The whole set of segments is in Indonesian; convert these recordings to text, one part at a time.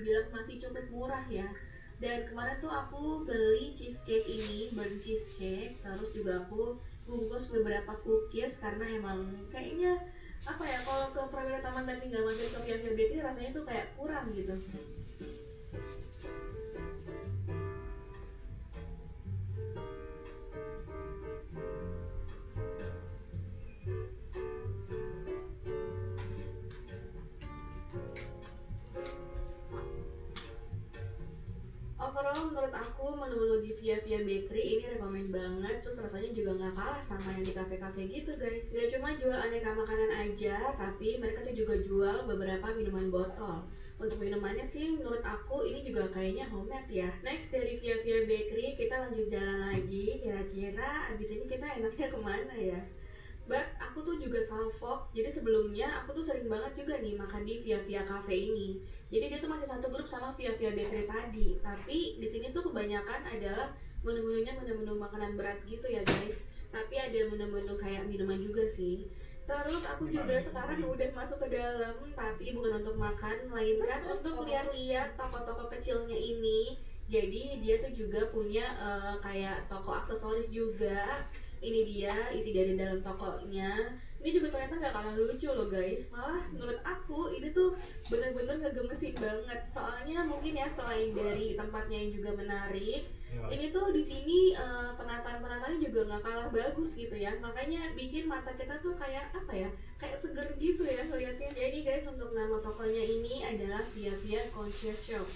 dibilang masih cukup murah ya. Dan kemarin tuh aku beli cheesecake ini, burnt cheesecake. Terus juga aku bungkus beberapa cookies karena emang kayaknya apa ya, kalau ke Prawira Taman dan tinggal mampir ke Via Via Bakery rasanya tuh kayak kurang gitu. Overall menurut aku menu-menu di Via Via Bakery ini rekomen banget. Terus rasanya juga nggak kalah sama yang di kafe-kafe gitu guys. Gak cuma jual aneka makanan aja, tapi mereka tuh juga jual beberapa minuman botol. Untuk minumannya sih menurut aku ini juga kayaknya homemade ya. Next dari Via Via Bakery kita lanjut jalan lagi. Kira-kira abis ini kita enaknya kemana ya? But aku tuh juga salfok, jadi sebelumnya aku tuh sering banget juga nih makan di Via Via Cafe ini. Jadi dia tuh masih satu grup sama Via Via Bakery tadi. Tapi di sini tuh kebanyakan adalah menu-menunya menu-menu makanan berat gitu ya guys. Tapi ada menu-menu kayak minuman juga sih. Terus aku juga sekarang udah masuk ke dalam, tapi bukan untuk makan, melainkan untuk lihat-lihat toko-toko kecilnya ini. Jadi dia tuh juga punya kayak toko aksesoris juga. Ini dia isi dari dalam tokonya. Ini juga ternyata nggak kalah lucu loh guys. Malah menurut aku ini tuh bener-bener ngegemesin banget. Soalnya mungkin ya selain dari tempatnya yang juga menarik, ini tuh di sini penataan-penataannya juga nggak kalah bagus gitu ya. Makanya bikin mata kita tuh kayak apa ya? Kayak seger gitu ya ngeliatnya. Jadi guys, untuk nama tokonya ini adalah Via Via Concierge Shop.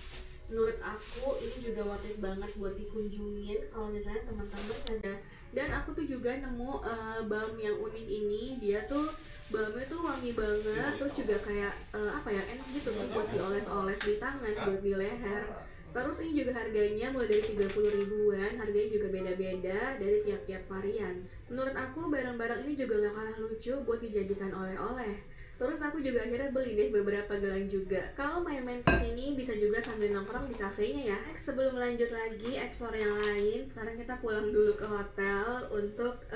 Menurut aku ini juga worth it banget buat dikunjungin kalau misalnya teman-teman ada. Dan aku tuh juga nemu balm yang unik ini. Dia tuh balmnya tuh wangi banget, terus juga kayak apa ya, enak gitu buat dioles-oles di tangan, buat di leher. Terus ini juga harganya mulai dari 30 ribuan, harganya juga beda-beda dari tiap-tiap varian. Menurut aku barang-barang ini juga gak kalah lucu buat dijadikan oleh-oleh. Terus aku juga akhirnya beli deh beberapa gelang juga. Kalau main-main kesini bisa juga sambil nongkrong di kafenya ya. Sebelum lanjut lagi explore yang lain, sekarang kita pulang dulu ke hotel untuk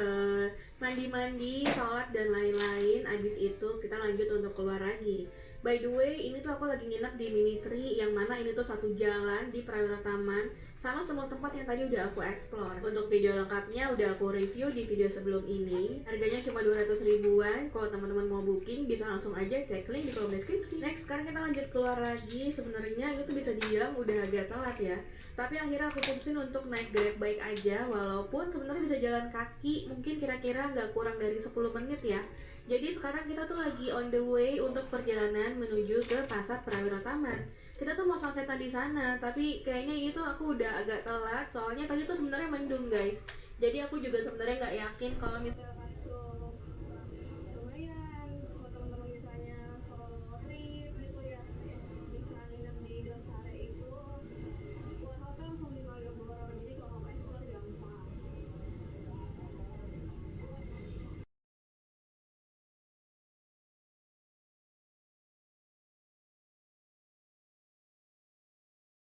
mandi-mandi, sholat dan lain-lain. Abis itu kita lanjut untuk keluar lagi. By the way, ini tuh aku lagi nginep di Ministry, yang mana ini tuh satu jalan di Prawira Taman sama semua tempat yang tadi udah aku explore. Untuk video lengkapnya udah aku review di video sebelum ini. Harganya cuma 200 ribuan. Kalau teman-teman mau booking bisa langsung aja cek link di kolom deskripsi. Next, sekarang kita lanjut keluar lagi. Sebenarnya ini tuh bisa dibilang udah agak telat ya. Tapi akhirnya aku putusin untuk naik Grab bike aja, walaupun sebenarnya bisa jalan kaki mungkin kira-kira nggak kurang dari 10 menit ya. Jadi sekarang kita tuh lagi on the way untuk perjalanan menuju ke Pasar Prawira Taman. Kita tuh mau sunsetan di sana, tapi kayaknya ini tuh aku udah agak telat soalnya tadi tuh sebenarnya mendung guys. Jadi aku juga sebenarnya nggak yakin kalau misalnya